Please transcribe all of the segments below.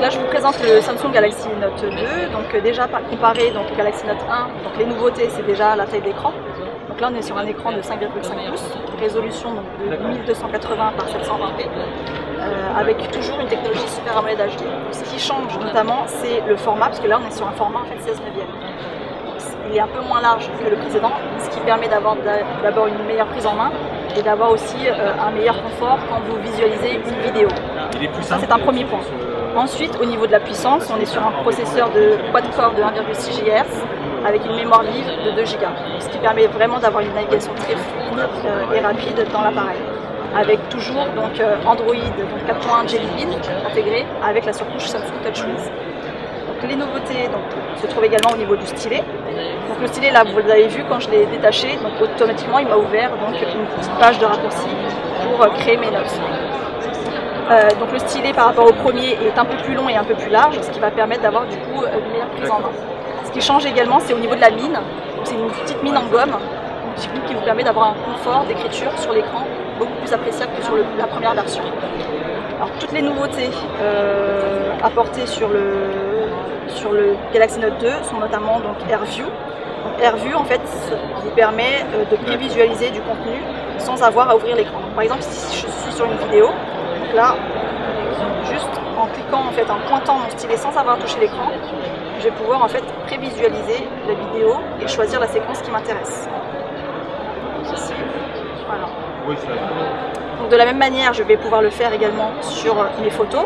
là je vous présente le Samsung Galaxy Note 2. Donc déjà comparé donc, au Galaxy Note 1, donc les nouveautés c'est déjà la taille d'écran. Donc là on est sur un écran de 5,5 pouces, résolution donc, de 1280 par 720p, avec toujours une technologie Super AMOLED HD. Ce qui change notamment c'est le format, parce que là on est sur un format en fait 16 neuvième. Il est un peu moins large que le précédent, ce qui permet d'avoir d'abord une meilleure prise en main et d'avoir aussi un meilleur confort quand vous visualisez une vidéo. Ça c'est un premier point. Ensuite, au niveau de la puissance, on est sur un processeur de quad-core de 1,6 GHz avec une mémoire vive de 2 Go, ce qui permet vraiment d'avoir une navigation très fluide et rapide dans l'appareil. Avec toujours donc, Android 4.1 Jelly Bean intégré avec la surcouche Samsung TouchWiz. Donc, les nouveautés donc, se trouvent également au niveau du stylet. Donc, le stylet, là, vous l'avez vu, quand je l'ai détaché, donc, automatiquement, il m'a ouvert donc, une petite page de raccourci pour créer mes notes. Donc le stylet par rapport au premier est un peu plus long et un peu plus large, ce qui va permettre d'avoir du coup une meilleure prise en main. Ce qui change également, c'est au niveau de la mine. C'est une petite mine en gomme, qui vous permet d'avoir un confort d'écriture sur l'écran beaucoup plus appréciable que sur la première version. Alors, toutes les nouveautés apportées sur le Galaxy Note 2 sont notamment donc, AirView. Donc, AirView en fait vous permet de prévisualiser du contenu sans avoir à ouvrir l'écran. Par exemple, si je suis sur une vidéo, donc là, juste en cliquant, en fait, en pointant mon stylet sans avoir touché l'écran, je vais pouvoir en fait prévisualiser la vidéo et choisir la séquence qui m'intéresse. Voilà. Donc de la même manière, je vais pouvoir le faire également sur mes photos.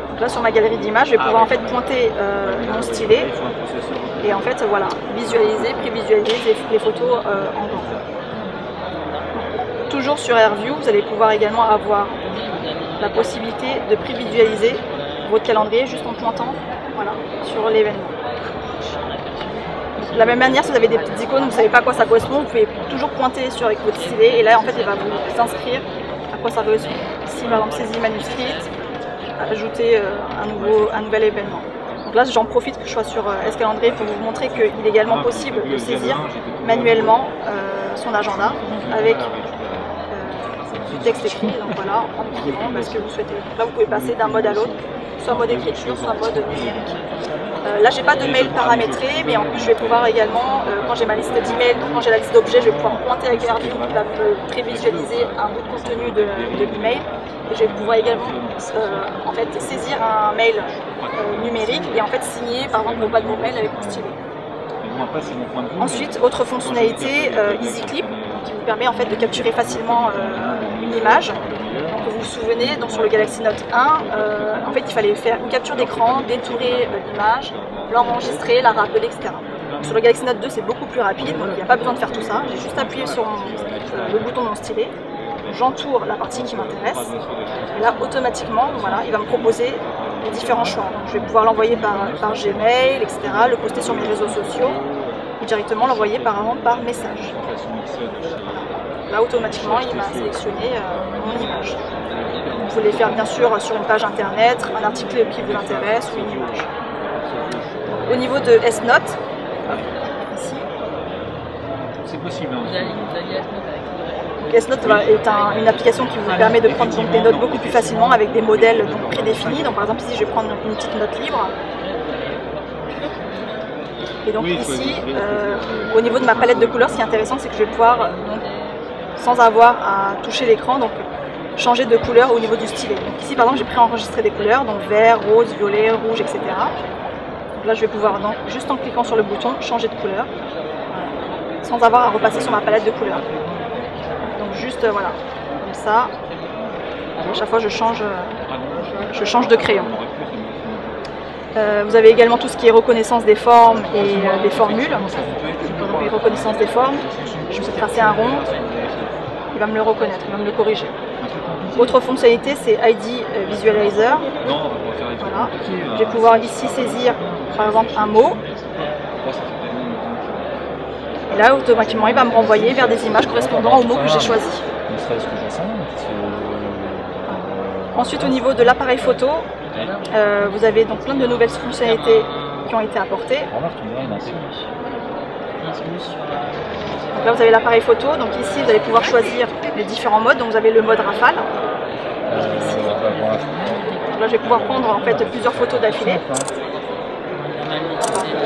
Donc là, sur ma galerie d'images, je vais pouvoir en fait pointer mon stylet et en fait voilà, visualiser, prévisualiser les photos en grand. Toujours sur AirView, vous allez pouvoir également avoir la possibilité de prévisualiser votre calendrier juste en pointant voilà, sur l'événement. De la même manière, si vous avez des petites icônes, vous ne savez pas à quoi ça correspond, vous pouvez toujours pointer sur avec votre stylet et là en fait il va vous inscrire à quoi ça correspond. Ici par exemple saisie manuscrite, ajouter un nouvel événement. Donc là j'en profite que je sois sur S-Calendrier pour vous montrer qu'il est également possible de saisir manuellement son agenda avec du texte écrit, donc voilà, en cliquant ce que vous souhaitez. Donc là vous pouvez passer d'un mode à l'autre, soit mode écriture, soit mode numérique. Là j'ai pas de mail paramétré, mais en plus je vais pouvoir également, quand j'ai ma liste d'emails, quand j'ai la liste d'objets, je vais pouvoir pointer avec AirView qui va me prévisualiser un bout de contenu de l'email. Et je vais pouvoir également en fait, saisir un mail numérique et en fait signer par exemple au bas de mon mail avec mon stylet. Ensuite, autre fonctionnalité, EasyClip, qui vous permet en fait de capturer facilement une image. Donc, vous vous souvenez, donc, sur le Galaxy Note 1, en fait, il fallait faire une capture d'écran, détourer l'image, l'enregistrer, la rappeler, etc. Donc, sur le Galaxy Note 2, c'est beaucoup plus rapide, donc il n'y a pas besoin de faire tout ça. J'ai juste appuyé sur le bouton de mon stylet, j'entoure la partie qui m'intéresse, et là, automatiquement, voilà, il va me proposer les différents choix. Donc, je vais pouvoir l'envoyer par Gmail, etc., le poster sur mes réseaux sociaux, ou directement l'envoyer par message. Là, automatiquement, il m'a sélectionné mon image. Vous pouvez faire bien sûr sur une page internet, un article qui vous intéresse ou une image. Au niveau de S-Note, ici, c'est possible. S-Note est une application qui vous permet de prendre donc, des notes beaucoup plus facilement avec des modèles donc, prédéfinis. Donc, par exemple, ici, je vais prendre une petite note libre. Et donc ici, au niveau de ma palette de couleurs, ce qui est intéressant, c'est que je vais pouvoir, donc, sans avoir à toucher l'écran, donc changer de couleur au niveau du stylet. Donc ici, par exemple, j'ai préenregistré des couleurs, donc vert, rose, violet, rouge, etc. Donc là, je vais pouvoir, donc, juste en cliquant sur le bouton, changer de couleur, sans avoir à repasser sur ma palette de couleurs. Donc juste, voilà, comme ça, à chaque fois, je change de crayon. Vous avez également tout ce qui est reconnaissance des formes et des formules. Donc, reconnaissance des formes, je vais tracer un rond, il va me le reconnaître, il va me le corriger. Autre fonctionnalité, c'est ID Visualizer. Voilà. Je vais pouvoir ici saisir par exemple un mot. Et là, automatiquement, il va me renvoyer vers des images correspondant au mot que j'ai choisi. Ensuite, au niveau de l'appareil photo, vous avez donc plein de nouvelles fonctionnalités qui ont été apportées. Donc là, vous avez l'appareil photo. Donc ici, vous allez pouvoir choisir les différents modes. Donc vous avez le mode rafale. Donc là je vais pouvoir prendre en fait plusieurs photos d'affilée.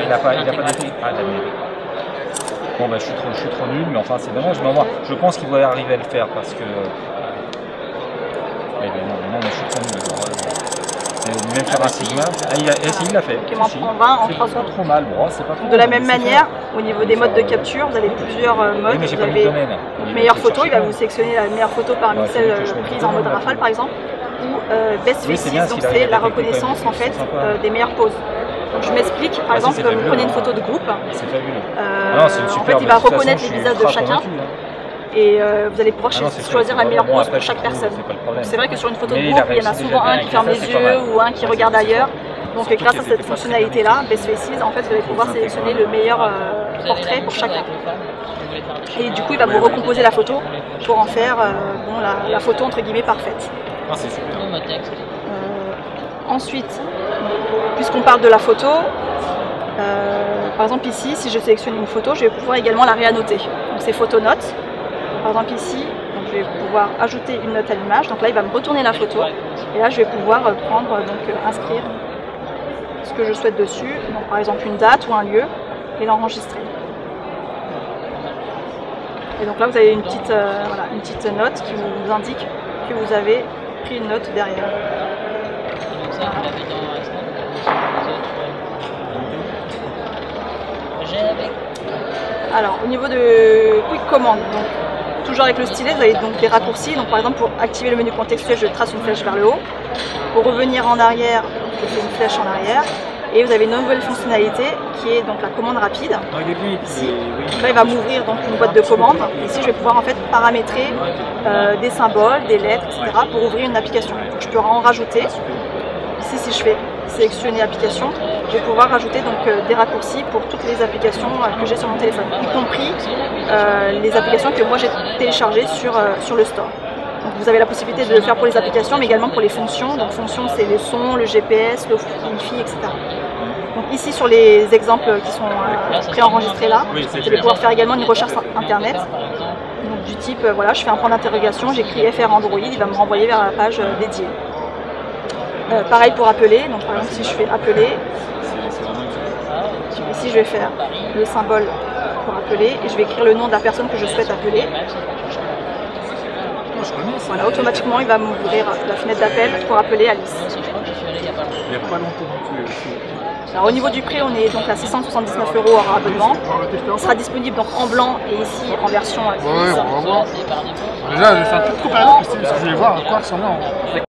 Il n'a pas d'été. Ah, bon, bah, je suis trop nul, mais enfin c'est dommage. Mais moi, je pense qu'il va arriver à le faire parce que. Non, mais je suis trop nul. Même faire un sigma. Ah, il l'a fait. Qui m'en prend 20 en 3 secondes. C'est pas trop mal. Bon, c'est pas trop de la même manière, au niveau des modes de capture, vous avez plusieurs modes. Oui, vous avez meilleure photo, il va vous sélectionner la meilleure photo parmi celles prises en mode rafale par exemple. Ou Best Faces, donc c'est la reconnaissance en fait des meilleures poses. Donc je m'explique, par exemple, vous prenez une photo de groupe, en fait il va reconnaître les visages de chacun et vous allez pouvoir choisir la meilleure pose pour chaque personne. C'est vrai que sur une photo de groupe, il y en a souvent un qui ferme les yeux ou un qui regarde ailleurs. Donc grâce à cette fonctionnalité-là, Best Faces, en fait vous allez pouvoir sélectionner le meilleur portrait pour chacun. Et du coup il va vous recomposer la photo pour en faire la photo entre guillemets parfaite. Ah, c'est super. Ensuite, puisqu'on parle de la photo, par exemple ici, si je sélectionne une photo, je vais pouvoir également la réannoter. Donc c'est photo note. Par exemple ici, donc, je vais pouvoir ajouter une note à l'image. Donc là, il va me retourner la photo. Et là, je vais pouvoir prendre, inscrire ce que je souhaite dessus. Donc par exemple une date ou un lieu et l'enregistrer. Et donc là, vous avez une petite note qui vous indique que vous avez pris une note derrière. Alors au niveau de Quick Command, donc toujours avec le stylet, vous avez donc des raccourcis. Donc par exemple pour activer le menu contextuel, je trace une flèche vers le haut. Pour revenir en arrière, je fais une flèche en arrière. Et vous avez une nouvelle fonctionnalité qui est donc la commande rapide. Ici, là il va m'ouvrir donc une boîte de commande. Ici je vais pouvoir en fait paramétrer des symboles, des lettres, etc. pour ouvrir une application. Donc, je peux en rajouter. Ici si je fais sélectionner application, je vais pouvoir rajouter donc des raccourcis pour toutes les applications que j'ai sur mon téléphone, y compris les applications que moi j'ai téléchargées sur le store. Donc vous avez la possibilité de le faire pour les applications, mais également pour les fonctions. Donc fonctions, c'est le son, le GPS, le Wi-Fi, etc. Donc ici sur les exemples qui sont préenregistrés là, je vais pouvoir faire également une recherche internet. Donc du type, voilà, je fais un point d'interrogation, j'écris FR Android, il va me renvoyer vers la page dédiée. Pareil pour appeler, donc par exemple si je fais appeler, ici je vais faire le symbole pour appeler et je vais écrire le nom de la personne que je souhaite appeler. Voilà, automatiquement il va m'ouvrir la fenêtre d'appel pour appeler Alice. Il n'y a pas longtemps non plus. Alors au niveau du prix, on est donc à 679 € hors abonnement. Il sera disponible donc en blanc et ici en version grise. Ouais, on va voir. Déjà, je vais faire une petite comparaison parce que je voulais voir à quoi ressemblait en